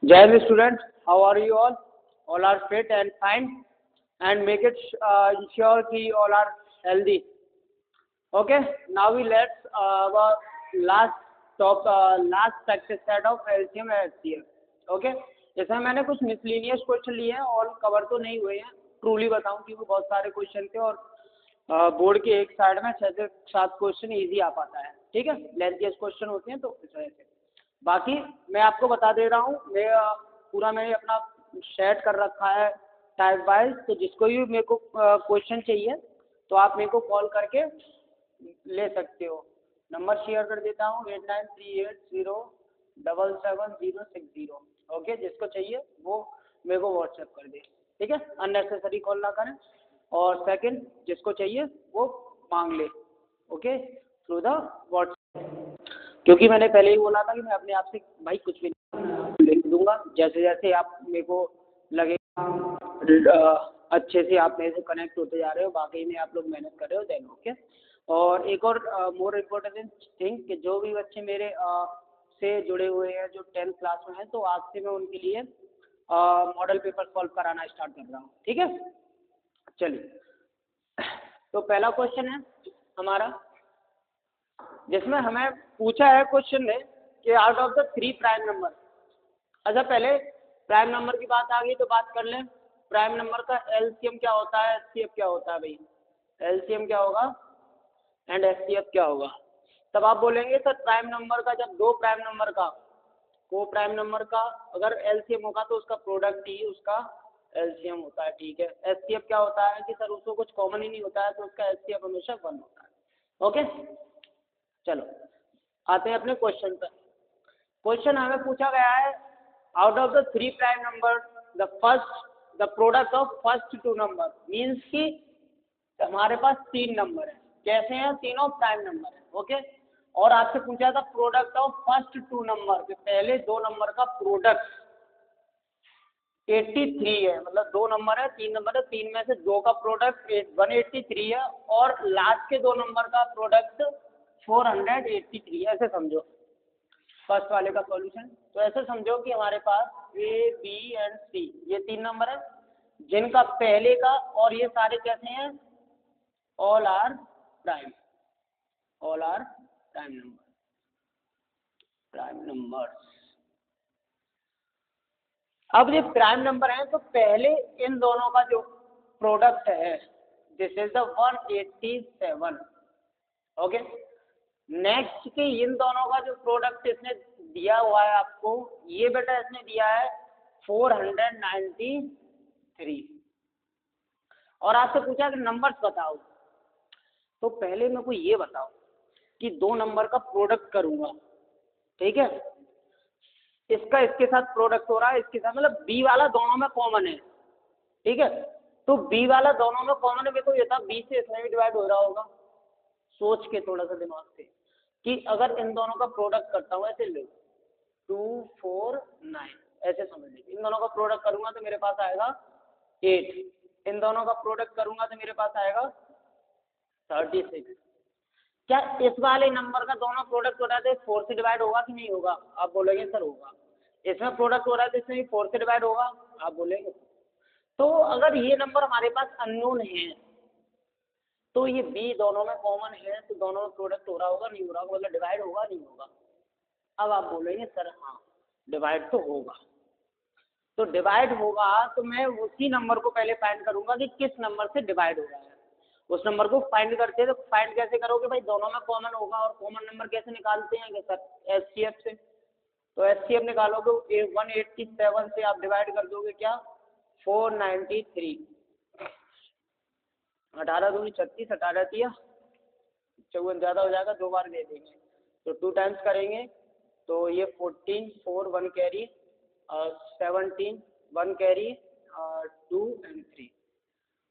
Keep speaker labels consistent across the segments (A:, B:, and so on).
A: Jai Hind students, how are you all? All are fit and fine, and make it ensure कि all are healthy. Okay, now we let's our last practice set of LCM and HCF. Okay, इसमें मैंने कुछ miscellaneous question लिए हैं और cover तो नहीं हुए हैं, ट्रूली बताऊं क्योंकि बहुत सारे क्वेश्चन थे और बोर्ड के एक साइड में 6 से 7 क्वेश्चन इजी आ पाता है. ठीक है, लेंथीएस क्वेश्चन होते हैं तो इस वजह से. बाकी मैं आपको बता दे रहा हूँ, मैंने अपना सेट कर रखा है टाइप वाइज, तो जिसको भी मेरे को क्वेश्चन चाहिए तो आप मेरे को कॉल करके ले सकते हो. नंबर शेयर कर देता हूँ 8938077060. ओके, जिसको चाहिए वो मेरे को व्हाट्सएप कर दे. ठीक है, अननेसेसरी कॉल ना करें. और सेकंड, जिसको चाहिए वो मांग ले. ओके, थ्रू द व्हाट्सएप, क्योंकि मैंने पहले ही बोला था कि मैं अपने आप से भाई कुछ भी लिख दूंगा. जैसे जैसे आप मेरे को लगेगा अच्छे से आप मेरे से कनेक्ट होते जा रहे हो, बाकी में आप लोग मेहनत कर रहे हो, देन ओके. और एक और मोर इम्पोर्टेंट थिंग कि जो भी बच्चे मेरे से जुड़े हुए हैं जो 10th क्लास में हैं, तो आज से मैं उनके लिए मॉडल पेपर सॉल्व कराना स्टार्ट कर रहा हूँ. ठीक है, चलिए. तो पहला क्वेश्चन है हमारा, जिसमें हमें पूछा है क्वेश्चन ने कि out of the 3 prime number. अच्छा, पहले प्राइम नंबर की बात आ गई तो बात कर लें. प्राइम नंबर का एलसीएम क्या होता है, एचसीएफ क्या होता है भाई. एलसीएम क्या होगा एंड एचसीएफ क्या होगा. तब आप बोलेंगे सर प्राइम नंबर का, जब दो प्राइम नंबर का को प्राइम नंबर का अगर एलसीएम होगा तो उसका प्रोडक्ट ही उसका एलसीएम होता है. ठीक है. एचसीएफ क्या होता है कि सर उसको कुछ कॉमन ही नहीं होता है तो उसका एचसीएफ हमेशा 1 होता है. ओके, चलो आते हैं अपने क्वेश्चन पर. क्वेश्चन हमें पूछा गया है out of the 3 prime number the product of first 2 number. Means कि हमारे पास 3 नंबर है. कैसे हैं? तीनों प्राइम नंबर है. ओके, और आपसे पूछा था प्रोडक्ट ऑफ फर्स्ट 2 नंबर, के पहले 2 नंबर का प्रोडक्ट 83 है. मतलब 2 नंबर है, 3 नंबर है, 3 में से 2 का प्रोडक्ट 183 है और लास्ट के 2 नंबर का प्रोडक्ट 483. ऐसे समझो फर्स्ट वाले का सॉल्यूशन. तो ऐसे समझो कि हमारे पास ए बी एंड सी ये 3 नंबर है, जिनका पहले का और ये सारे कैसे हैं, all are prime. All are prime numbers. अब ये प्राइम नंबर हैं तो पहले इन दोनों का जो प्रोडक्ट है this is the 187. Okay, next के इन दोनों का जो प्रोडक्ट इसने दिया हुआ है आपको, ये बेटा इसने दिया है 493. और आपसे पूछा कि नंबर्स बताओ, तो पहले मेरे को ये बताओ कि 2 नंबर का प्रोडक्ट करूंगा. ठीक है, इसका इसके साथ प्रोडक्ट हो रहा है, इसके साथ, मतलब बी वाला दोनों में कॉमन है. ठीक है, तो बी वाला दोनों में कॉमन है. मेरे को ये था बी से इसमें भी डिवाइड हो रहा होगा. सोच के थोड़ा सा दिमाग से कि अगर इन दोनों का प्रोडक्ट करता हूँ, ऐसे लो 249, ऐसे समझ लीजिए. इन दोनों का प्रोडक्ट करूंगा तो मेरे पास आएगा 8. इन दोनों का प्रोडक्ट करूंगा तो मेरे पास आएगा 36. क्या इस वाले नंबर का दोनों प्रोडक्ट हो रहा है तो 4 से डिवाइड होगा कि नहीं होगा? आप बोलेंगे सर होगा. इसमें प्रोडक्ट हो रहा है तो इसमें भी 4 से डिवाइड होगा? आप बोलेंगे. तो अगर ये नंबर हमारे पास अननोन है तो ये बी दोनों में कॉमन है, तो दोनों में प्रोडक्ट हो रहा होगा नहीं हो रहा होगा, मतलब डिवाइड होगा नहीं होगा? अब आप बोलेंगे सर हाँ डिवाइड तो होगा. तो डिवाइड होगा तो मैं उसी नंबर को पहले फाइंड करूंगा कि किस नंबर से डिवाइड हो रहा है. उस नंबर को फाइंड करते हैं तो फाइंड कैसे करोगे भाई? दोनों में कॉमन होगा. और कॉमन नंबर कैसे निकालते हैं कि सर एचसीएफ से. तो एचसीएफ निकालोगे 187 से आप डिवाइड कर दोगे क्या 493. 18 दूनी 36, 18 दिया 54, ज़्यादा हो जाएगा, 2 बार दे देंगे तो 2 टाइम्स करेंगे तो ये 14, 4 1 कैरी 17 1 कैरी 2 एंड 3.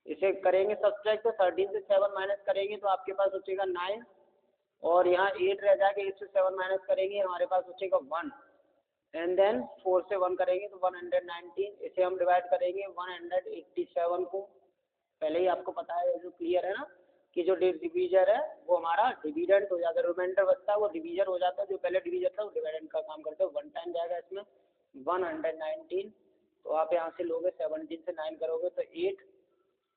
A: इसे करेंगे सब्ट्रैक्ट तो 13 से 7 माइनस करेंगे तो आपके पास बचेगा 9 और यहाँ 8 रह जाएगा. 8 से 7 माइनस करेंगे हमारे पास बचेगा 1 एंड देन 4 से 1 करेंगे तो 119. इसे हम डिवाइड करेंगे 187 को. पहले ही आपको पता है जो क्लियर है ना कि जो डिवीजर है वो हमारा डिविडेंड हो जाता है, रिमाइंडर बचता है वो डिवीजर हो जाता है. जो पहले डिवीजर था वो डिविडेंड का काम करता है. 1 टाइम जाएगा इसमें 119, तो आप यहाँ से लोगे 17 से 9 करोगे तो 8,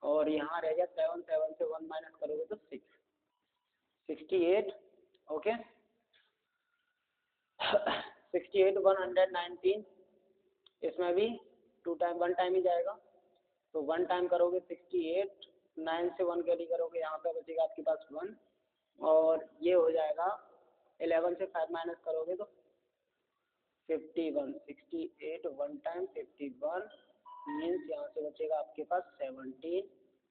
A: और यहाँ रह गया 7, 7 से 1 माइनस करोगे तो 6, 68। ओके 68 119, इसमें भी 2 टाइम 1 टाइम ही जाएगा, तो 1 टाइम करोगे 68, 9 से 1 कैरी करोगे, यहाँ पे बचेगा आपके पास 1, और ये हो जाएगा 11 से 5 माइनस करोगे तो 51, 68 1 टाइम 51 मीन्स यहाँ से बचेगा आपके पास 17,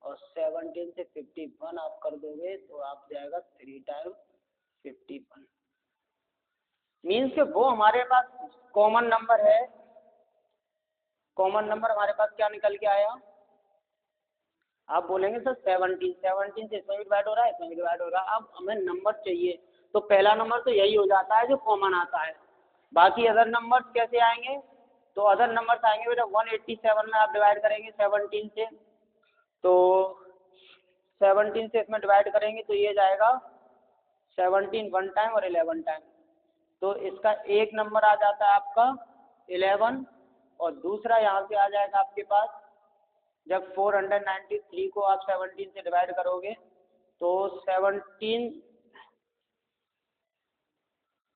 A: और 17 से 51 आप कर दोगे तो आप जाएगा 3 टाइम 51, मीन्स कि वो हमारे पास कॉमन नंबर है। कॉमन नंबर हमारे पास क्या निकल के आया, आप बोलेंगे सर 17 से इसमें भी डिवाइड हो रहा है, इसमें भी डिवाइड हो रहा है। अब हमें नंबर चाहिए तो पहला नंबर तो यही हो जाता है जो कॉमन आता है, बाकी अदर नंबर्स कैसे आएंगे, तो अदर नंबर्स आएंगे बेटा 187 में आप डिवाइड करेंगे 17 से, तो 17 से इसमें डिवाइड करेंगे तो ये जाएगा 17 1 टाइम और 11 टाइम, तो इसका एक नंबर आ जाता है आपका 11, और दूसरा यहाँ से आ जाएगा आपके पास, जब 493 को आप 17 से डिवाइड करोगे तो 17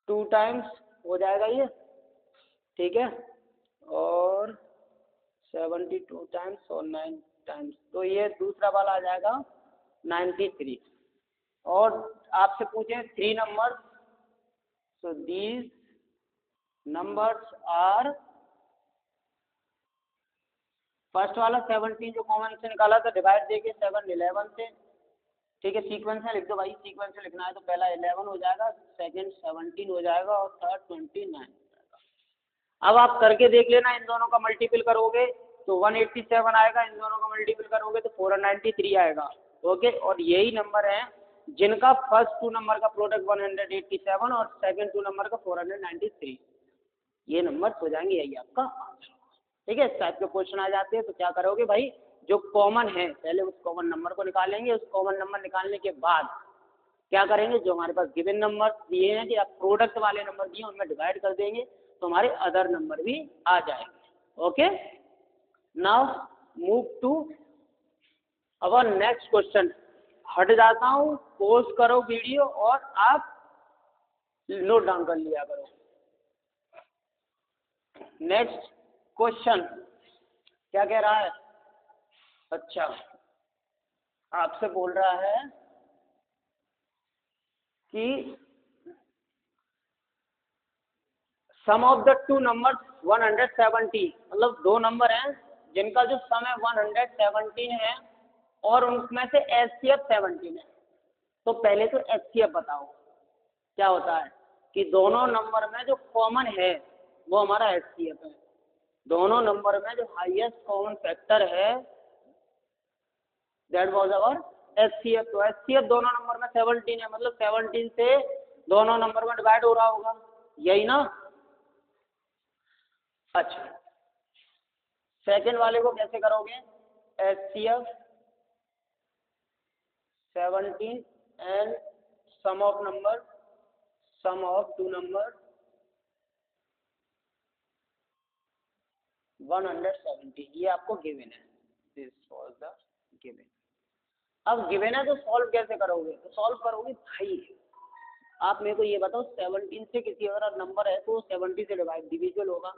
A: 2 टाइम्स हो जाएगा ये, ठीक है, और 72 टाइम्स और 9 टाइम्स, तो ये दूसरा वाला आ जाएगा 93। और आपसे पूछे 3 numbers, so these numbers are, first वाला 17 जो कॉमन से निकाला था डिवाइड देके 7 11 से, ठीक है, सीक्वेंस में लिख दो भाई, सीक्वेंस में लिखना है तो पहला 11 हो जाएगा, सेकंड 17 हो जाएगा और थर्ड 29 हो जाएगा। अब आप करके देख लेना, इन दोनों का मल्टीपल करोगे तो 187 आएगा, इन दोनों का मल्टीपल करोगे तो 493 आएगा। ओके, और यही नंबर है जिनका फर्स्ट 2 नंबर का प्रोडक्ट 187 और सेकंड 2 नंबर का 493, ये नंबर हो जाएंगे, यही आपका आंसर। ठीक है, इस टाइप के क्वेश्चन आ जाते हैं तो क्या करोगे भाई, जो कॉमन है पहले उस कॉमन नंबर को निकालेंगे, उस कॉमन नंबर निकालने के बाद क्या करेंगे, जो हमारे पास गिवन नंबर दिए हैं कि आप प्रोडक्ट वाले नंबर दिए उनमें डिवाइड कर देंगे तो हमारे अदर नंबर भी आ जाएंगे। Okay, now move to our next question. हट जाता हूँ, पॉज करो वीडियो और आप नोट डाउन कर लिया करो। नेक्स्ट क्वेश्चन क्या कह रहा है, अच्छा आपसे बोल रहा है कि सम ऑफ द 2 नंबर्स 170, मतलब 2 नंबर हैं जिनका जो सम है 117 है और उनमें से एचसीएफ 17 है। तो पहले तो एचसीएफ बताओ क्या होता है, कि दोनों नंबर में जो कॉमन है वो हमारा एचसीएफ है, दोनों नंबर में जो हाईएस्ट कॉमन फैक्टर है दैट वाज आवर एचसीएफ। तो एचसीएफ दोनों नंबर में 17 है, मतलब 17 से दोनों नंबर में डिवाइड हो रहा होगा, यही ना। अच्छा, सेकंड वाले को कैसे करोगे, HCF 17 and sum of number, sum of 2 number 170, ये आपको गिवन है, दिस वाज द गिवन। अब गिवन है तो सॉल्व कैसे करोगे, तो सॉल्व करोगे भाई, आप मेरे को ये बताओ 17 से किसी अगर नंबर है तो 70 से डिविजिबल होगा,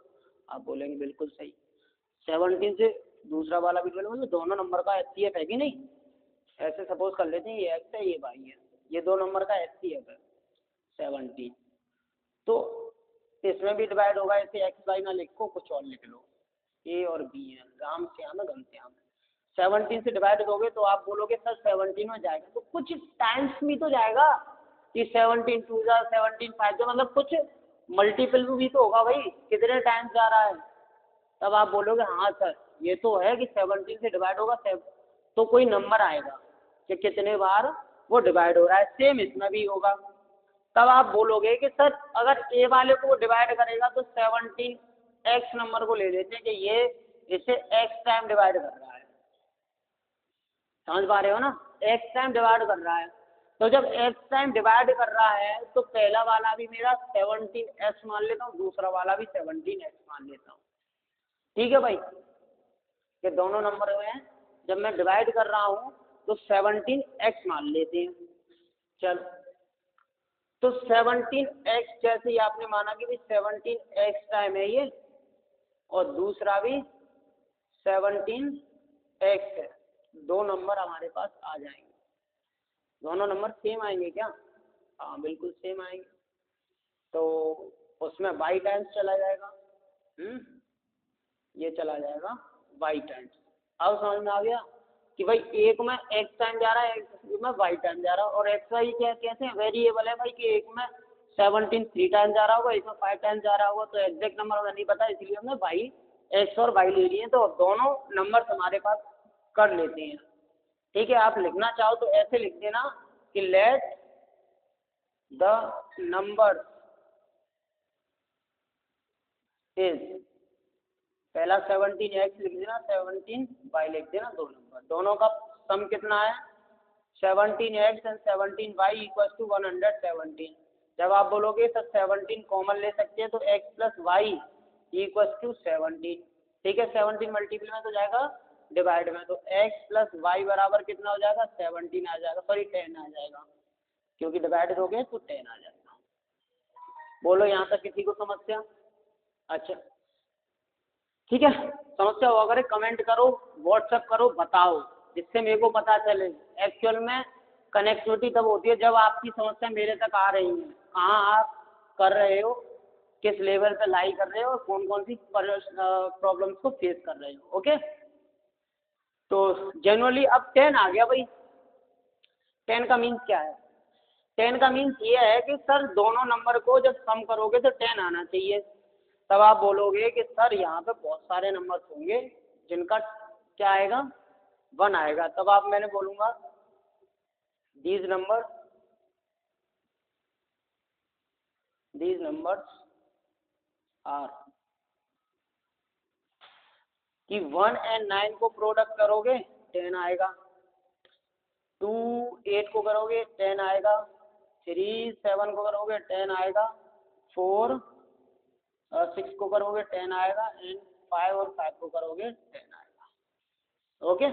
A: आप बोलेंगे बिल्कुल सही। 17 से दूसरा वाला भी डिविजिबल, दोनों नंबर का एचसीएफ है कि नहीं, ऐसे सपोज कर लेते हैं ये एक्स है ये वाई है, ये 2 नंबर का एचसीएफ है 17, तो इसमें भी डिवाइड होगा, ऐसे एक्स वाई ना लिखो कुछ और लिख लो, ए और बी है, राम श्याम है घन श्याम है। 17 से डिवाइड दोगे तो आप बोलोगे सर 17 में जाएगा, तो कुछ टाइम्स भी तो जाएगा कि 17 2 जा 17 5 जा, मतलब कुछ मल्टीपल भी तो होगा भाई, कितने टाइम्स जा रहा है, तब आप बोलोगे हाँ सर ये तो है कि 17 से डिवाइड होगा, तो कोई नंबर आएगा कि कितने बार वो डिवाइड हो रहा है, सेम इसमें भी होगा। तब आप बोलोगे कि सर अगर ए वाले को डिवाइड करेगा तो 17 एक्स नंबर को ले लेते हैं कि ये इसे एक्स टाइम डिवाइड कर रहा है, समझ पा रहे हो ना, एक्स टाइम डिवाइड कर रहा है, तो जब x टाइम डिवाइड कर रहा है तो पहला वाला भी मेरा 17x मान लेता हूँ, दूसरा वाला भी 17x मान लेता हूँ। ठीक है भाई, ये दोनों नंबर हुए हैं, जब मैं डिवाइड कर रहा हूँ तो 17x मान लेते हैं। चलो, तो 17x जैसे ही आपने माना कि भाई 17x टाइम है ये, और दूसरा भी 17x है, दो नंबर हमारे पास आ जाएंगे। दोनों नंबर सेम आएंगे क्या? हाँ बिल्कुल सेम आएंगे। तो उसमें y टाइम्स चला जाएगा, ये चला जाएगा y टाइम्स। अब समझ में आ गया कि भाई एक में x टाइम जा रहा है, एक में y टाइम जा रहा है, और x y क्या कैसे वेरिएबल है भाई कि एक में 17 3 टाइम जा रहा होगा, एक में 5 टाइम जा रहा होगा, तो एग्जैक्ट नंबर हमें नहीं पता, इसलिए हमने y x और y ले लिए, तो दोनों नंबर हमारे पास कर लेते हैं। ठीक है, आप लिखना चाहो तो ऐसे लिख देना कि लेट द नंबर इज, पहला 17x लिख देना, 17y लिख देना, दो नंबर, दोनों का सम कितना है 17x and 17y equal to 117। जब आप बोलोगे तो 17 कॉमन ले सकते हैं, तो x plus Y equal to 17। ठीक है, 17 मल्टीपल में तो जाएगा डिवाइड में, तो x प्लस वाई बराबर कितना हो जाएगा 17 आ जाएगा, सॉरी 10 आ जाएगा, क्योंकि डिवाइड हो गए तो 10 आ जाएगा। बोलो यहाँ तक किसी को समस्या? अच्छा ठीक है, समस्या हो अगर कमेंट करो, व्हाट्सएप करो, बताओ, जिससे मेरे को पता चले। एक्चुअल में कनेक्टिविटी तब होती है जब आपकी समस्या मेरे तक आ रही है, कहाँ आप कर रहे हो, किस लेवल पे लाई कर रहे हो, और कौन कौन सी प्रॉब्लम्स को फेस कर रहे हो। ओके, तो जनरली अब 10 आ गया भाई। 10 का मीन्स क्या है? 10 का मीन्स ये है कि सर दोनों नंबर को जब सम करोगे तो 10 आना चाहिए। तब आप बोलोगे कि सर यहाँ पे बहुत सारे नंबर होंगे जिनका क्या आएगा 1 आएगा, तब आप मैंने बोलूँगा these numbers are, कि 1 और 9 को प्रोडक्ट करोगे 10 आएगा, 2 8 को करोगे 10 आएगा, 3 7 को करोगे 10 आएगा, 4 6 को करोगे 10 आएगा, एंड 5 और 5 को करोगे 10 आएगा। ओके,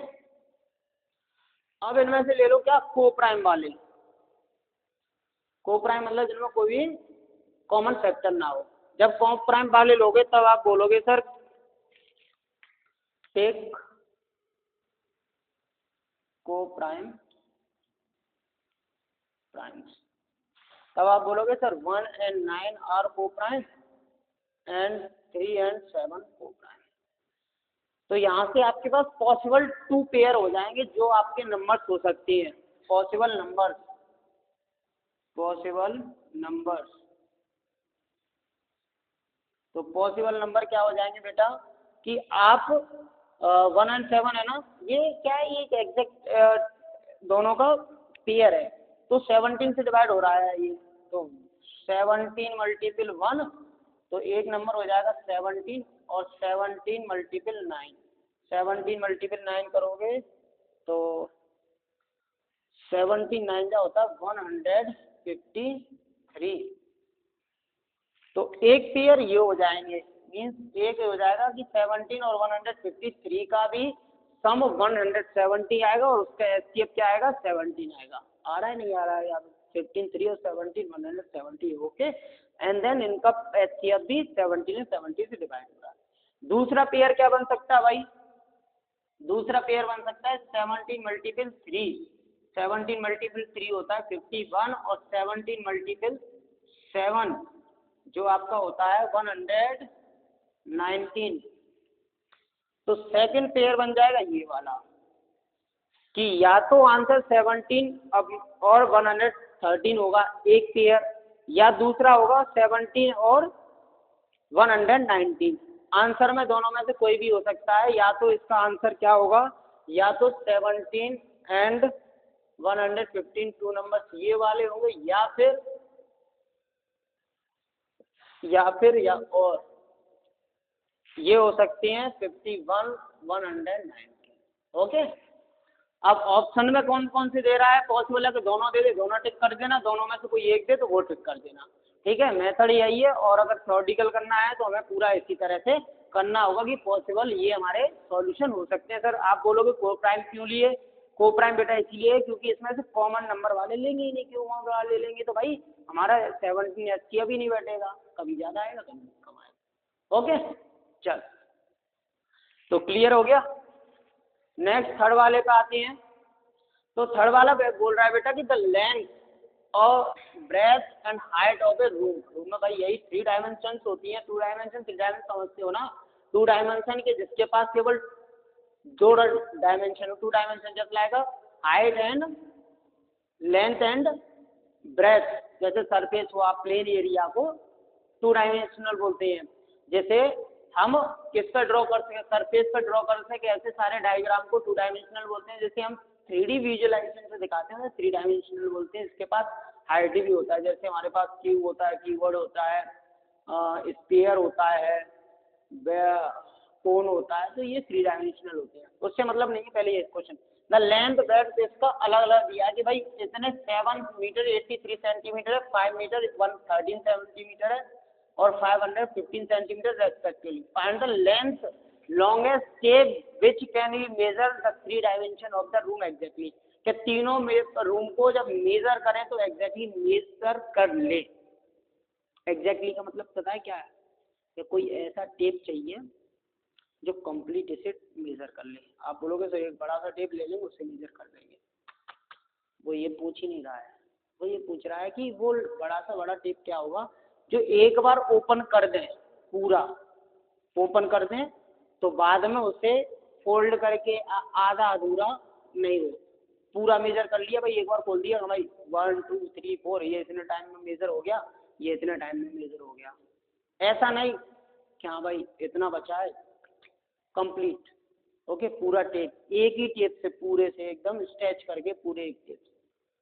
A: अब इनमें से ले लो क्या को प्राइम वाले। को प्राइम मतलब जिनमें कोई भी कॉमन फैक्टर ना हो। जब को प्राइम वाले लोगे तब आप बोलोगे सर टेक को प्राइम प्राइम्स, तब आप बोलोगे सर 1 और 9 आर को प्राइम एंड 3 और 7 को प्राइम। तो यहाँ से आपके पास पॉसिबल 2 पेयर हो जाएंगे जो आपके नंबर्स हो सकते हैं, पॉसिबल नंबर्स तो पॉसिबल नंबर क्या हो जाएंगे बेटा कि आप 1 और 7 है ना, ये क्या है, ये एक एग्जैक्ट दोनों का पेयर है, तो 17 से डिवाइड हो रहा है ये, तो 17 मल्टीपल 1, तो एक नंबर हो जाएगा 17, और 17 मल्टीपल 9, 17 मल्टीपल 9 करोगे तो 17 9 जा होता है 153। तो एक पेयर ये हो जाएंगे, मीन्स एक हो जाएगा कि 17 और 153 का भी सम 170 आएगा, और उसका एचसीएफ क्या आएगा 17 आएगा। आ रहा है नहीं आ रहा है? 15 3 और 17 170। ओके, एंड देन इनका एचसीएफ भी 17 और 70 से डिवाइड हो रहा है। दूसरा पेयर क्या बन सकता है भाई? दूसरा पेयर बन सकता है 17 मल्टीपल 3। 17 मल्टीपल 3 होता है 51, और 17 मल्टीपल 7 जो आपका होता है 119। तो सेकंड पेयर बन जाएगा ये वाला कि या तो आंसर 17 अब और 113 होगा एक पेयर, या दूसरा होगा 17 और 119। आंसर में दोनों में से कोई भी हो सकता है, या तो इसका आंसर क्या होगा, या तो 17 एंड 115 2 नंबर्स ये वाले होंगे, या और ये हो सकते हैं 51 119। ओके, अब ऑप्शन में कौन कौन से दे रहा है, पॉसिबल है कि दोनों दे दे, दोनों टिक कर देना, दोनों में से कोई एक दे तो वो टिक कर देना। ठीक है, मेथड यही है। और अगर थ्योरेटिकल करना है तो हमें पूरा इसी तरह से करना होगा कि पॉसिबल ये हमारे सॉल्यूशन हो सकते हैं। सर आप बोलोगे को प्राइम क्यों लिए, को प्राइम बेटा इसलिए क्योंकि इसमें से कॉमन नंबर वाले लेंगे ही नहीं, क्यों वाले लेंगे तो भाई हमारा 17 एच भी नहीं बैठेगा, कभी ज़्यादा आएगा कभी कम आएगा। ओके चल, तो क्लियर हो गया। नेक्स्ट थर्ड वाले पे आते हैं। तो थर्ड वाला बोल रहा है बेटा कि द लेंथ और breadth and height of a room. Room में भाई यही 3 डायमेंशन होती हैं, 2 डायमेंशन 3 डायमेंशन समझते हो ना। 2 डायमेंशन के जिसके पास केवल 2 dimension, 2 dimension just like height and length and breadth. जैसे सरफेस हुआ, प्लेन एरिया को 2 डायमेंशनल बोलते हैं। जैसे हम किस पर ड्रॉ कर सके, सरफेस पर ड्रॉ कर सके, ऐसे सारे डायग्राम को 2 डायमेंशनल बोलते हैं। जैसे हम 3D विजुअलाइजेशन से दिखाते हैं 3 डायमेंशनल बोलते हैं। इसके पास हाइट भी होता है, जैसे हमारे पास क्यूब होता है, कीवर्ड होता है, स्फीयर होता है, कोन होता है, तो ये 3 डायमेंशनल होते हैं। उससे मतलब नहीं है, पहले ये क्वेश्चन द लेंथ ब्रेड्थ इसका अलग अलग दिया है कि भाई इतने 7 मीटर 83 सेंटीमीटर है, 5 मीटर 113 सेंटीमीटर है और 515 centimetre respectively. Find the length longest tape which can be measure the 3 dimension of the room exactly। कि तीनों में रूम को जब मेजर करें तो एग्जैक्टली मेजर कर ले। एग्जैक्टली का मतलब पता है क्या है, कि कोई ऐसा टेप चाहिए जो कंप्लीट इसे मेजर कर ले। आप बोलोगे तो एक बड़ा सा टेप ले लेंगे उससे मेजर कर देंगे, वो ये पूछ ही नहीं रहा है। वो ये पूछ रहा है कि वो बड़ा सा बड़ा टेप क्या होगा जो एक बार ओपन कर दें, पूरा ओपन कर दें तो बाद में उसे फोल्ड करके आधा अधूरा नहीं हो, पूरा मेजर कर लिया भाई, एक बार खोल दिया भाई 1 2 3 4 ये इतने टाइम में मेजर हो गया, ये इतने टाइम में मेजर हो गया। ऐसा नहीं क्या भाई इतना बचा है, कंप्लीट। ओके, पूरा टेप एक ही टेप से पूरे से एकदम स्ट्रेच करके पूरे एक टेप से।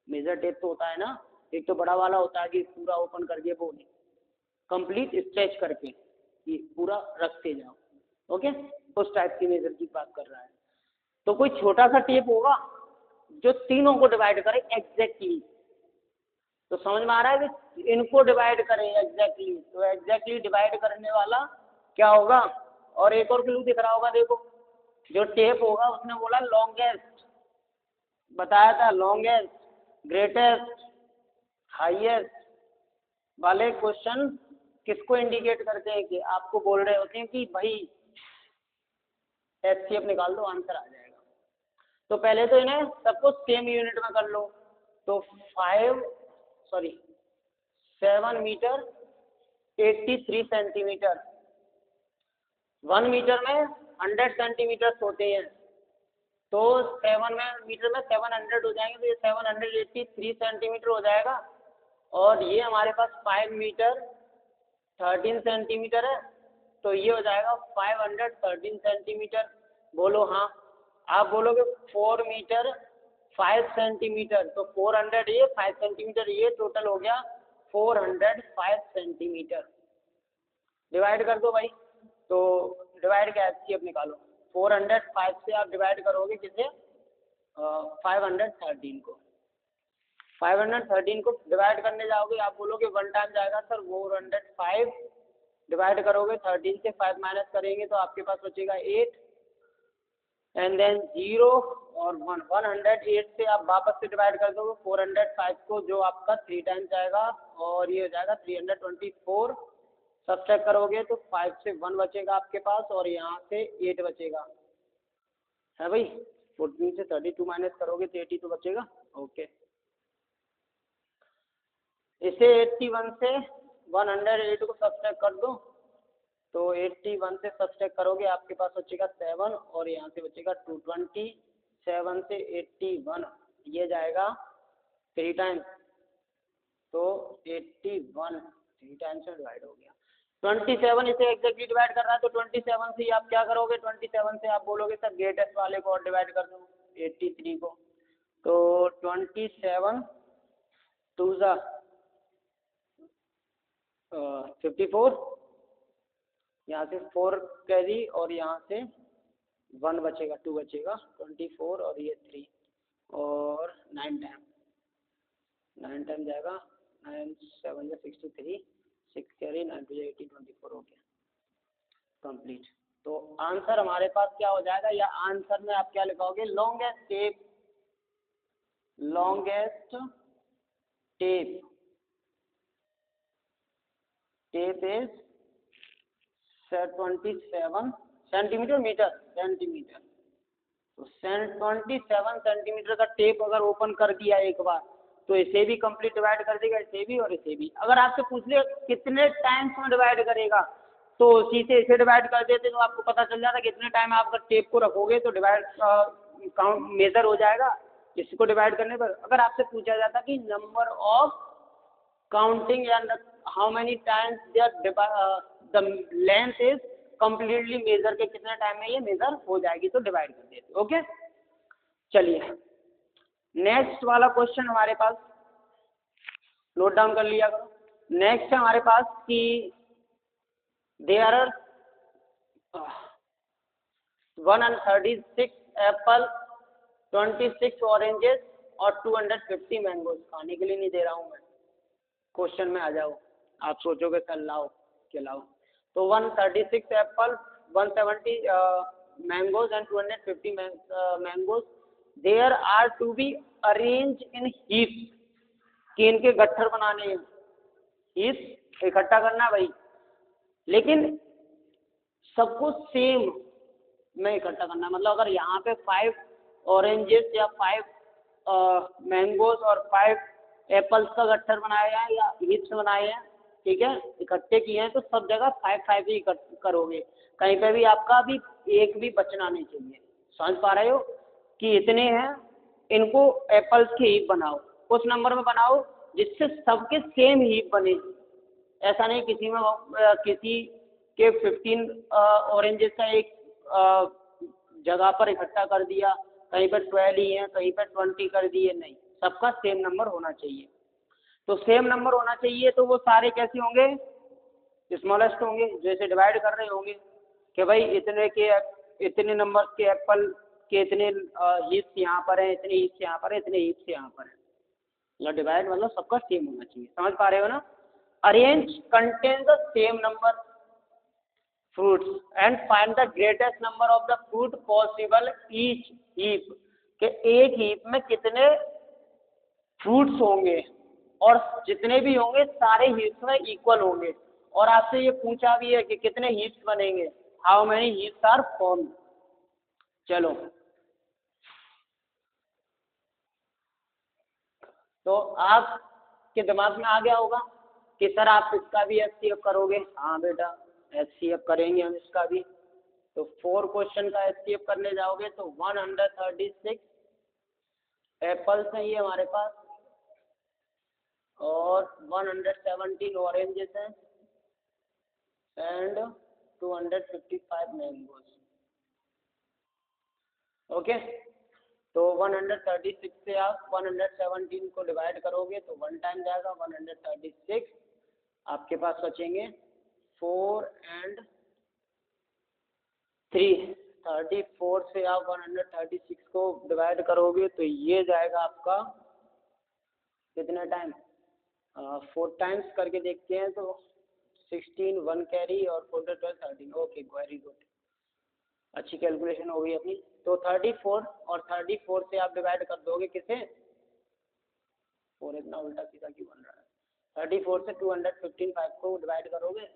A: मेजर टेप तो होता है ना, एक तो बड़ा वाला होता है कि पूरा ओपन करके, वो नहीं, कंप्लीट स्ट्रेच करके ये पूरा रखते जाओ। ओके, उस टाइप की मेजर की बात कर रहा है। तो कोई छोटा सा टेप होगा जो तीनों को डिवाइड करे एग्जैक्टली। तो समझ में आ रहा है कि इनको डिवाइड करें एग्जैक्टली, तो एग्जैक्टली डिवाइड करने वाला क्या होगा। और एक और क्लू दिख रहा होगा, देखो जो टेप होगा उसने बोला लॉन्गेस्ट, बताया था लॉन्गेस्ट, ग्रेटेस्ट, हाईएस्ट वाले क्वेश्चन किसको इंडिकेट करते हैं, कि आपको बोल रहे होते हैं कि भाई एचसीएफ निकाल दो आंसर आ जाएगा। तो पहले तो इन्हें सबको सेम यूनिट में कर लो। तो 7 मीटर 83 सेंटीमीटर, 1 मीटर में 100 सेंटीमीटर होते हैं, तो 7 मीटर में 700 हो जाएंगे, तो ये 783 सेंटीमीटर हो जाएगा। और ये हमारे पास 5 मीटर 13 सेंटीमीटर है, तो ये हो जाएगा 513 सेंटीमीटर। बोलो हाँ। आप बोलोगे 4 मीटर 5 सेंटीमीटर, तो 400 ये 5 सेंटीमीटर ये, टोटल हो गया 405 सेंटीमीटर। डिवाइड कर दो भाई, तो डिवाइड क्या है निकालो, 405 से आप डिवाइड करोगे किसे 513 को। 513 को डिवाइड करने जाओगे, आप बोलोगे 1 टाइम जाएगा सर 405, डिवाइड करोगे 13 से 5 माइनस करेंगे तो आपके पास बचेगा 8 एंड देन 0 और 1। 108 से आप वापस से डिवाइड कर दोगे 405 को, जो आपका 3 टाइम्स जाएगा और ये हो जाएगा 324। सब्ट्रैक्ट करोगे तो 5 से 1 बचेगा आपके पास और यहाँ से 8 बचेगा, है भाई। 14 से 32 माइनस करोगे तो 82 बचेगा। ओके, इसे 81 से 108 को सब्ट्रैक्ट कर दो, तो 81 से सब्ट्रैक्ट करोगे आपके पास बचेगा 7 और यहाँ से बचेगा 220। 7 से 81 ये जाएगा 3 टाइम्स, तो 81 3 टाइम्स में डिवाइड हो गया। 27 इसे एग्जैक्टली डिवाइड कर रहा है, तो 27 से आप क्या करोगे, 27 से आप बोलोगे सर ग्रेटेस्ट वाले को और डिवाइड कर दो 83 को, तो 27 2 ज़ा 54, यहाँ से 4 कैरी और यहाँ से 1 बचेगा, 2 बचेगा, 24 और ये 3, और 9 टाइम, 9 टाइम जाएगा, 9 7 जा 63, 6 कैरी 9 2 जा 18 24, ओके कंप्लीट। तो आंसर हमारे पास क्या हो जाएगा, या आंसर में आप क्या लिखोगे, longest tape, longest tape is 27 centimetre, metre centimetre. तो 27 सेंटीमीटर का टेप अगर ओपन कर दिया एक बार, तो इसे भी कंप्लीट डिवाइड कर देगा, इसे भी और इसे भी। अगर आपसे पूछ ले कितने टाइम्स में डिवाइड करेगा, तो उसी से इसे डिवाइड कर देते तो आपको पता चल जाता कितने टाइम आप अगर टेप को रखोगे तो डिवाइड काउंट मेजर हो जाएगा इसको डिवाइड करने पर। अगर आपसे पूछा जाता कि नंबर ऑफ काउंटिंग या how many times the length is completely measure के कितने टाइम में ये मेजर हो जाएगी, तो डिवाइड कर देते। ओके चलिए नेक्स्ट वाला क्वेश्चन हमारे पास, नोट डाउन कर लिया करो। नेक्स्ट है हमारे पास कि देयर आर 136 एप्पल, 26 ऑरेंजेस और 250 मैंगोज। खाने के लिए नहीं दे रहा हूँ मैं, क्वेश्चन में आ जाओ, आप सोचोगे सर लाओ खिलाओ। तो 136 apple, 170 mangoes and 250 mangoes, there are to be arrange in heaps, कि इनके गट्ठर बनाने हैं, हीप्स इकट्ठा करना भाई, लेकिन सबको सेम में इकट्ठा करना। मतलब अगर यहाँ पे 5 ऑरेंजेस या 5 मैंगोज और 5 एप्पल्स का गट्ठर बनाया है या हीप्स बनाए हैं, ठीक है, इकट्ठे किए हैं, तो सब जगह 5 ही करोगे, कहीं पे भी आपका भी एक भी बचना नहीं चाहिए। समझ पा रहे हो कि इतने हैं, इनको एप्पल्स की हीप बनाओ, उस नंबर में बनाओ जिससे सबके सेम हीप बने। ऐसा नहीं किसी में किसी के 15 ऑरेंजेस का एक जगह पर इकट्ठा कर दिया, कहीं पर 12 ही है, कहीं पर 20 कर दिए, नहीं, सबका सेम नंबर होना चाहिए। तो सेम नंबर होना चाहिए, तो वो सारे कैसे होंगे, स्मॉलेस्ट होंगे, जैसे डिवाइड कर रहे होंगे कि भाई इतने नंबर के एप्पल के इतने हीप्स यहाँ पर हैं, इतने हीप्स यहाँ पर है, इतने हीप्स यहाँ पर है। मतलब डिवाइड मतलब सबका सेम होना चाहिए। समझ पा रहे हो ना। Arrange contain the same number fruits and find the greatest number of the fruit possible each heap, के एक हीप में कितने फ्रूट्स होंगे और जितने भी होंगे सारे हीप्स में इक्वल होंगे। और आपसे ये पूछा भी है कि कितने हीप्स बनेंगे, how many heaps are formed. चलो तो आपके दिमाग में आ गया होगा कि सर आप इसका भी एचसीएफ करोगे। हाँ बेटा एचसीएफ करेंगे हम इसका भी। तो 4 क्वेश्चन का एचसीएफ करने जाओगे तो 136 एप्पल्स हैं ये हमारे पास, और 117 ऑरेंजेस हैं एंड 255 मैंगोज। ओके तो 136 से आप 117 को डिवाइड करोगे तो 1 टाइम जाएगा, 136 आपके पास बचेंगे 4 एंड 3, 34 से आप 136 को डिवाइड करोगे तो ये जाएगा आपका कितने टाइम, 4 टाइम्स करके देखते हैं तो 16, 1 कैरी और 4 12 13। ओके वेरी गुड, अच्छी कैलकुलेशन हो गई अपनी। तो 34 और 34 से आप डिवाइड कर दोगे किसे, 4 इतना उल्टा सीधा क्यों बन रहा है, 34 से 215 को डिवाइड करोगे।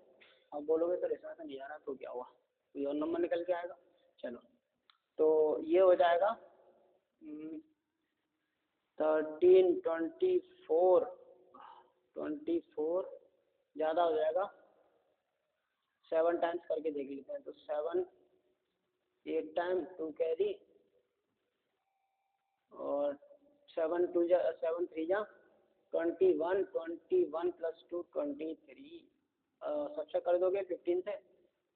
A: अब बोलोगे सर इसमें से नहीं आ रहा तो क्या हुआ, कोई और नंबर निकल के आएगा। चलो तो ये हो जाएगा 13, 24 ज़्यादा हो जाएगा, 7 टाइम्स करके देख लेते हैं। तो 7 8 टाइम 2 कैरी और 7 2 जा 7 3 जा 21, 21 प्लस 2 23। सब्ट्रैक्ट कर दोगे 15 से,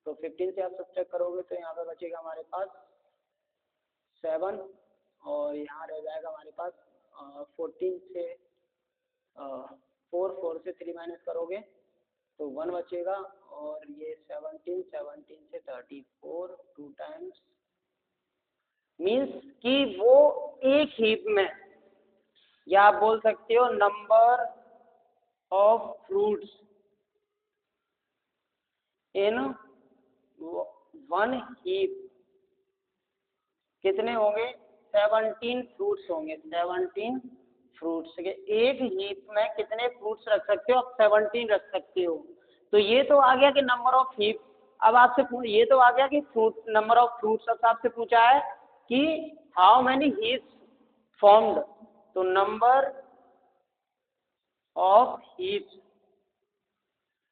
A: तो 15 से आप सब्ट्रैक्ट करोगे तो यहाँ पे बचेगा हमारे पास 7 और यहाँ रह जाएगा हमारे पास 14 से 4 से 3 माइनस करोगे तो 1 बचेगा, और ये 17 से 34 2 टाइम्स मीन्स कि वो एक हीप में, या आप बोल सकते हो number of fruits in one heap कितने होंगे? 17 फ्रूट्स होंगे। 17 फ्रूट्स के एक हीप में कितने फ्रूट्स रख सकते हो? आप 17 रख सकते हो। तो ये तो आ गया कि नंबर ऑफ हीप। अब आपसे ये तो आ गया कि फ्रूट, नंबर ऑफ फ्रूट्स। अब आपसे पूछा है कि हाउ मैनी हीप्स फॉर्म्ड, तो नंबर ऑफ हीप्स,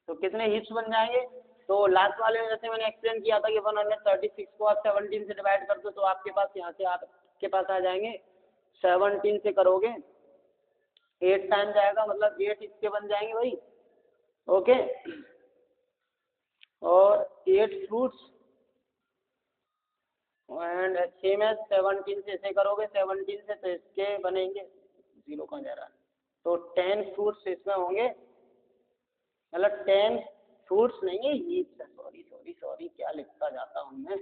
A: तो कितने हीप्स बन जाएंगे? तो लास्ट वाले में जैसे मैंने एक्सप्लेन किया था कि 136 को आप 17 से डिवाइड कर दो तो आपके पास यहाँ से आपके पास आ जाएंगे। 17 से करोगे 8 टाइम जाएगा, मतलब 8 इसके बन जाएंगे भाई। ओके, और 8 फ्रूट्स एंड सेम एज 17 से ऐसे करोगे 17 से, तो इसके बनेंगे, जीरो कहाँ जा रहा है, तो 10 फ्रूट्स इसमें होंगे, मतलब 10 फ्रूट्स नहीं है हीप्स, सॉरी सॉरी सॉरी, क्या लिखता जाता हूँ मैं,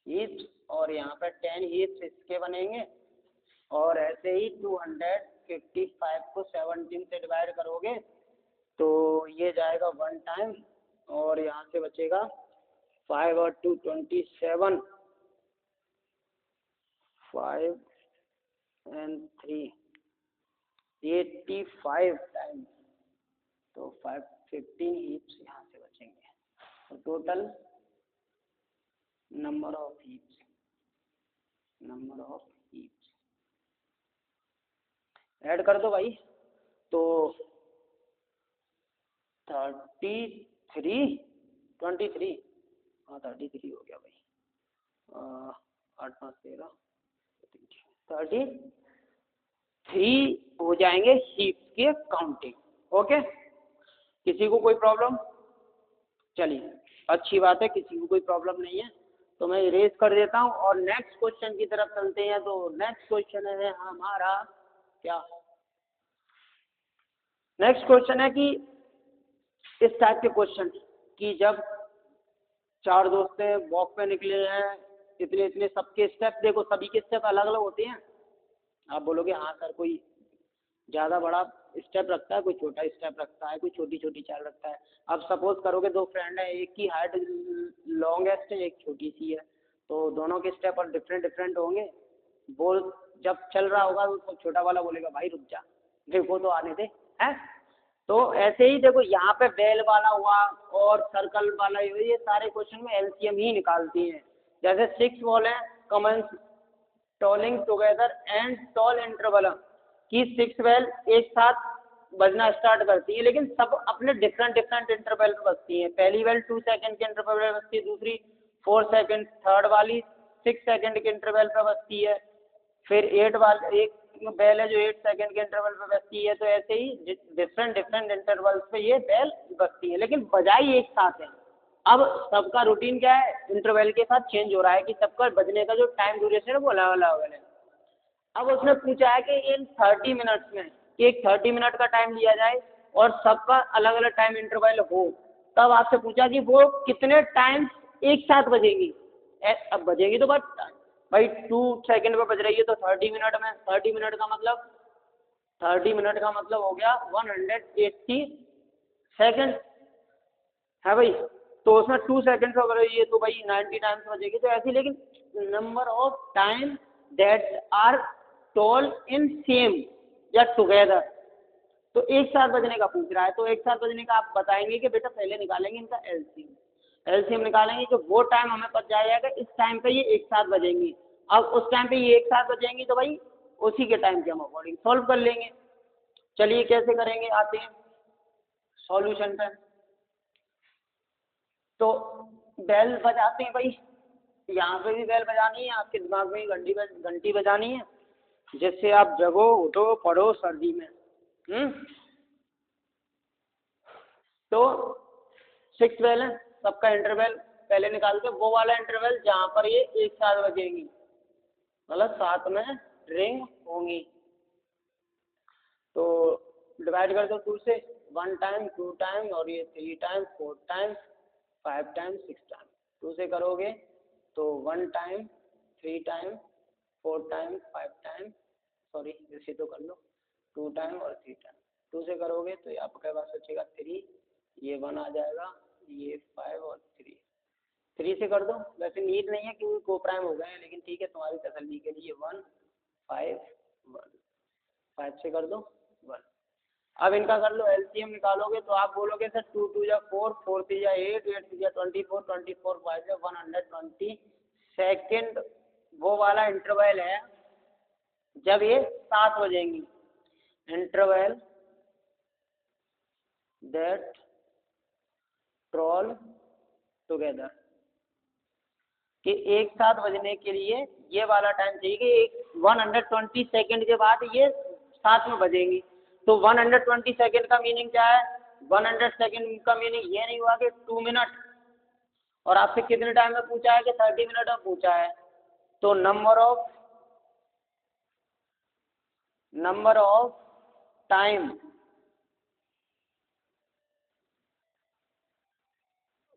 A: हीप्स, और यहाँ पे 10 हीप्स इसके बनेंगे। और ऐसे ही 255 को 17 से डिवाइड करोगे तो ये जाएगा 1 टाइम, और यहाँ से बचेगा 5 और 2 27, 5 and 3 85 टाइम, तो 15 हीप्स यहाँ से बचेंगे। तो total number of heaps add कर दो भाई, तो 23 23, हाँ 33 हो गया भाई, 8 5 13 33 हो जाएंगे हीप्स के काउंटिंग। ओके, किसी को कोई प्रॉब्लम? चलिए अच्छी बात है, किसी को कोई प्रॉब्लम नहीं है, तो मैं इरेज कर देता हूँ और नेक्स्ट क्वेश्चन की तरफ चलते हैं। तो नेक्स्ट क्वेश्चन है हमारा क्या? नेक्स्ट क्वेश्चन है कि इस टाइप के क्वेश्चन कि जब 4 दोस्त हैं, वॉक पे निकले हैं, इतने इतने सबके स्टेप देखो, सभी के स्टेप अलग अलग होते हैं। आप बोलोगे हाँ सर, कोई ज़्यादा बड़ा स्टेप रखता है, कोई छोटा स्टेप रखता है, कोई छोटी छोटी चाल रखता है। अब सपोज करोगे 2 फ्रेंड है, एक की हाइट लॉन्गेस्ट है, एक छोटी सी है, तो दोनों के स्टेप और डिफरेंट डिफरेंट होंगे। बोल जब चल रहा होगा तो छोटा वाला बोलेगा भाई रुक जा, देखो तो आने दे, है। तो ऐसे ही देखो यहाँ पे बेल वाला हुआ और सर्कल वाला, ये सारे क्वेश्चन में एलसीएम ही निकालती हैं। जैसे 6 बॉल है, commence tolling together and toll interval की 6 बेल एक साथ बजना स्टार्ट करती है, लेकिन सब अपने डिफरेंट डिफरेंट इंटरवल पे बजती हैं। पहली बेल 2 सेकंड के इंटरवल पे बजती है, दूसरी 4 सेकंड, थर्ड वाली 6 सेकंड के इंटरवल पे बजती है, फिर 8 वाली एक बेल है जो 8 सेकंड के इंटरवल पे बजती है। तो ऐसे ही डिफरेंट डिफरेंट इंटरवल्स पे ये बेल बजती है, लेकिन बजाई एक साथ है। अब सबका रूटीन क्या है, इंटरवल के साथ चेंज हो रहा है कि सबका बजने का जो टाइम ड्यूरेशन है वो अलग अलग है। अब उसने पूछा है कि इन 30 मिनट्स में कि एक 30 मिनट का टाइम लिया जाए और सबका अलग अलग टाइम इंटरवल हो, तब आपसे पूछा कि वो कितने टाइम्स एक साथ बजेगी। अब बजेगी तो बस भाई 2 सेकंड पे बज रही है तो 30 मिनट में, 30 मिनट का मतलब 30 मिनट का मतलब हो गया 180 सेकंड है भाई। तो उसमें 2 सेकंड से बज रही है तो भाई 90 टाइम्स बजेगी। तो ऐसी, लेकिन number of time that are toll in same या टुगेदर, तो एक साथ बजने का पूछ रहा है। तो एक साथ बजने का आप बताएंगे कि बेटा पहले निकालेंगे इनका एलसीएम निकालेंगे, तो वो टाइम हमें पता जाएगा इस टाइम पे ये एक साथ बजेंगी। अब उस टाइम पे ये एक साथ बजेंगी तो भाई उसी के टाइम के हम अकॉर्डिंग सॉल्व कर लेंगे। चलिए कैसे करेंगे, आते हैं सॉल्यूशन पे। तो बेल बजाते हैं भाई, यहाँ पे भी बेल बजानी है, आपके दिमाग में ही घंटी बजानी है, जिससे आप जगो उठो पढ़ो सर्दी में। तो 6 बेल है, सबका इंटरवल पहले निकालते हैं, वो वाला इंटरवल जहाँ पर ये एक साथ बजेंगी, मतलब साथ में रिंग होंगी। तो डिवाइड कर दो 2 से, 1 टाइम 2 टाइम और ये 3 टाइम 4 टाइम 5 टाइम 6 टाइम। 2 से करोगे तो 1 time 3 time 4 time 5 time, sorry इसे तो कर लो 2 टाइम और 3 टाइम। 2 से करोगे तो आपके पास बचेगा 3, ये 1 आ जाएगा, ये 5 और 3। 3 से कर दो, वैसे नीड नहीं है क्योंकि को प्राइम हो गए हैं, लेकिन ठीक है तुम्हारी तसल्ली के लिए 1 5 1। 5 से कर दो 1। अब इनका कर लो एलसीएम निकालोगे तो आप बोलोगे सर 2 2 जा 4 4 3 जा 8 8 3 जा 24 24 5 जा 120 सेकेंड वो वाला इंटरवल है जब ये 7 बजेंगी। इंटरवल दैट ट्रॉल टुगेदर कि एक साथ बजने के लिए ये वाला टाइम चाहिए कि एक 120 सेकेंड के बाद ये साथ में बजेंगी। तो 120 सेकेंड का मीनिंग क्या है? 100 सेकेंड का मीनिंग ये नहीं हुआ कि 2 मिनट, और आपसे कितने टाइम में पूछा है कि 30 मिनट में पूछा है। तो number of time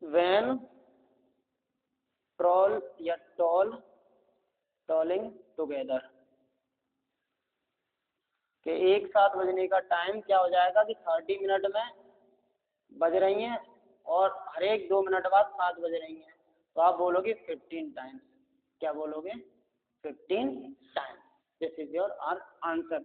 A: when troll या टॉलिंग टुगेदर कि एक साथ बजने का टाइम क्या हो जाएगा कि 30 मिनट में बज रही हैं और हर एक 2 मिनट बाद 7 बज रही हैं। तो आप बोलोगे 15 टाइम्स। क्या बोलोगे? 15 times. This is your answer.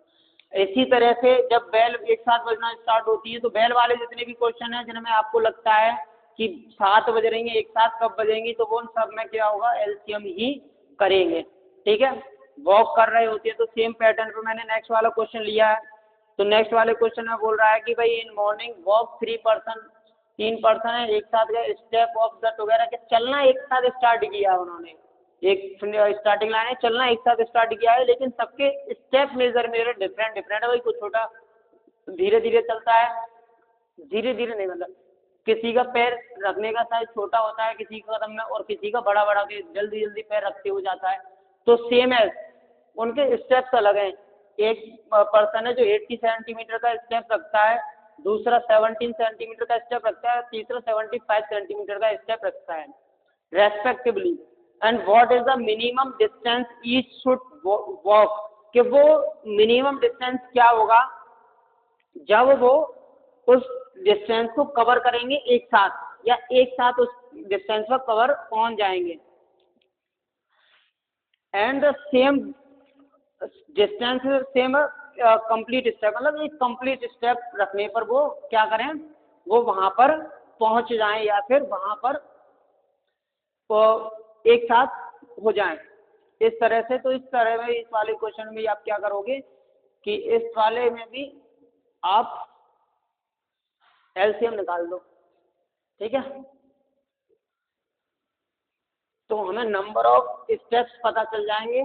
A: इसी तरह से जब बेल एक साथ बजना स्टार्ट होती है तो बेल वाले जितने भी क्वेश्चन हैं जिनमें आपको लगता है कि 7 बज रही हैं एक साथ कब बजेंगी, तो वो उन सब में क्या होगा? एलसीएम ही करेंगे। ठीक है, वॉक कर रहे होते हैं तो सेम पैटर्न पे मैंने नेक्स्ट वाला क्वेश्चन लिया है। तो नेक्स्ट वाले क्वेश्चन में बोल रहा है कि भाई इन मॉर्निंग वॉक 3 पर्सन है एक साथ गए, स्टेप ऑफ द टुगेदर के चलना एक साथ स्टार्ट किया उन्होंने, एक स्टार्टिंग लाइन है चलना एक साथ स्टार्ट किया है, लेकिन सबके स्टेप मेजर मेरे डिफरेंट है भाई। कुछ छोटा धीरे धीरे चलता है, धीरे धीरे नहीं, मतलब किसी का पैर रखने का साइज छोटा होता है किसी का कदम में, और किसी का बड़ा बड़ा के जल्दी जल्दी पैर रखते हुए जाता है। तो सेम है, उनके स्टेप्स अलग हैं। एक पर्सन है जो 80 सेंटीमीटर का स्टेप रखता है, दूसरा 17 सेंटीमीटर का स्टेप रखता है, तीसरा 75 सेंटीमीटर का स्टेप रखता है respectively. And what is the minimum distance each should walk, कि वो मिनिमम डिस्टेंस क्या होगा जब वो उस डिस्टेंस को कवर करेंगे एक साथ, या एक साथ उस डिस्टेंस पर कवर पहुंच जाएंगे। And the same distance same complete step, मतलब एक कंप्लीट स्टेप रखने पर वो क्या करें, वो वहां पर पहुंच जाएं या फिर वहां पर वो एक साथ हो जाएं इस तरह से। तो इस तरह में इस वाले क्वेश्चन में आप क्या करोगे कि इस वाले में भी आप एलसीएम निकाल दो। ठीक है, तो हमें नंबर ऑफ स्टेप्स पता चल जाएंगे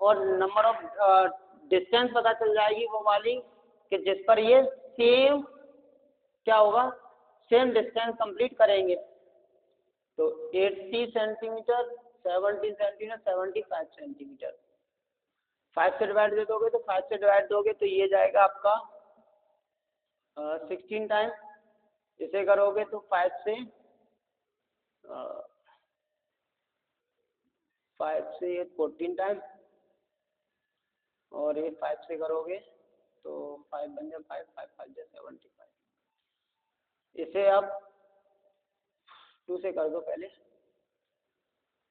A: और नंबर ऑफ डिस्टेंस पता चल जाएगी वो वाली कि जिस पर ये सेम क्या होगा, सेम डिस्टेंस कंप्लीट करेंगे। तो 80 सेंटीमीटर 70 सेंटीमीटर 75 सेंटीमीटर 5 से डिवाइड दे दोगे तो 5 से डिवाइड दोगे तो ये जाएगा आपका 16 टाइम। इसे करोगे तो 5 से 14 टाइम, और ये 5 से करोगे तो 5 बन जाए 5 5 5 जा 75। इसे आप 2 से कर दो, पहले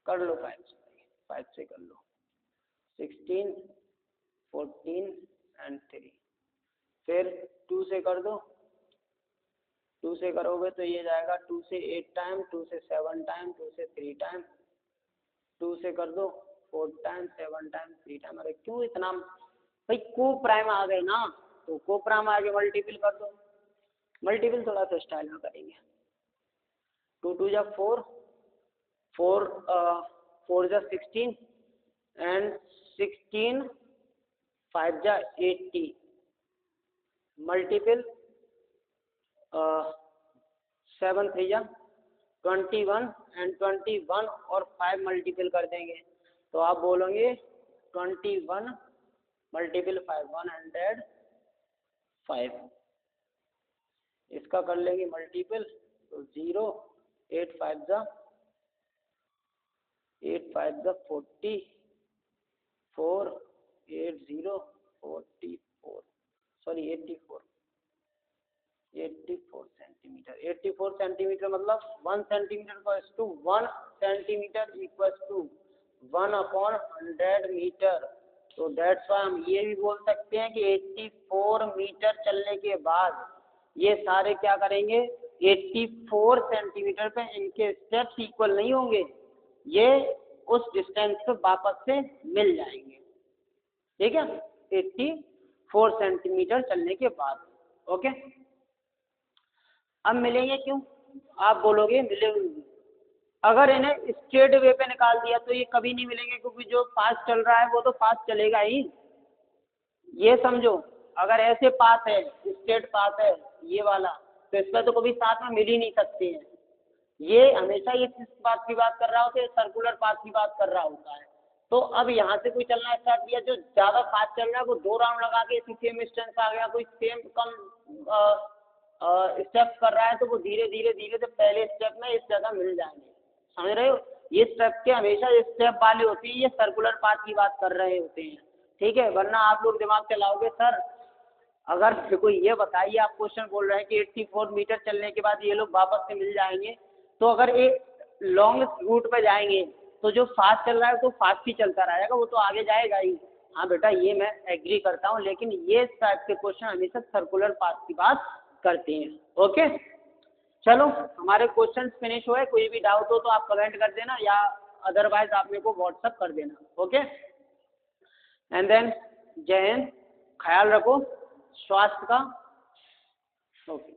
A: कर लो 5 से कर लो 16 14 एंड 3, फिर 2 से कर दो, 2 से करोगे तो ये जाएगा 2 से 8 टाइम 2 से 7 टाइम 2 से 3 टाइम, 2 से कर दो 4 टाइम 7 टाइम 3 टाइम। अरे क्यों इतना भाई, को प्राइम आ गए ना, तो को प्राइम आगे मल्टीपल कर दो। मल्टीपल थोड़ा सा स्टाइल में करेंगे। 2 2 जा 4 4 जा 16 एंड 16 5 जा 80 मल्टीपल 7 3 जा 21 एंड 21 और 5 मल्टीपल कर देंगे तो आप बोलोगे 21 मल्टीपल 5 105। इसका कर लेंगे मल्टीपल तो 0 8 5 जा 40 84 सेंटीमीटर। 84 सेंटीमीटर मतलब 1 centimetre equals to 1 centimetre equals to 1/100 metre. तो दैट्स वाई हम ये भी बोल सकते हैं कि 84 मीटर चलने के बाद ये सारे क्या करेंगे, 84 सेंटीमीटर पे इनके स्टेप्स इक्वल नहीं होंगे, ये उस डिस्टेंस पे वापस से मिल जाएंगे। ठीक है, 84 सेंटीमीटर चलने के बाद। ओके, अब मिलेंगे क्यों, आप बोलोगे मिलेंगे। अगर इन्हें स्ट्रेट वे पे निकाल दिया तो ये कभी नहीं मिलेंगे, क्योंकि जो फास्ट चल रहा है वो तो फास्ट चलेगा ही। ये समझो, अगर ऐसे पाथ है, स्ट्रेट पाथ है ये वाला, तो इसमें तो कभी साथ में मिल ही नहीं सकते हैं। ये हमेशा ये किस बात की बात कर रहा होता है, सर्कुलर पाथ की बात कर रहा होता है। तो अब यहाँ से कोई चलना स्टार्ट किया, जो ज़्यादा फास्ट चल रहा है वो 2 राउंड लगा के इसी सेम डिस्टेंस आ गया, कोई सेम कम स्टेप कर रहा है तो वो धीरे धीरे धीरे से पहले स्टेप में इस जगह मिल जाएंगे। समझ रहे हो, ये स्टेप के हमेशा स्टेप वाले होते हैं, ये सर्कुलर पाथ की बात कर रहे होते हैं। ठीक है, वरना आप लोग दिमाग चलाओगे सर, अगर देखो ये बताइए, आप क्वेश्चन बोल रहे हैं कि 84 मीटर चलने के बाद ये लोग वापस से मिल जाएंगे, तो अगर एक लॉन्ग रूट पे जाएंगे तो जो फास्ट चल रहा है तो फास्ट ही चलता रहेगा, वो तो आगे जाएगा ही। हाँ बेटा, ये मैं एग्री करता हूँ, लेकिन ये टाइप के क्वेश्चन हमेशा सर्कुलर पाथ की बात करते हैं। ओके, चलो हमारे क्वेश्चन फिनिश हुए। कोई भी डाउट हो तो आप कमेंट कर देना, या अदरवाइज आप मेरे को व्हाट्सअप कर देना। ओके, एंड देन जय हिंद, ख्याल रखो स्वास्थ्य का। ओके।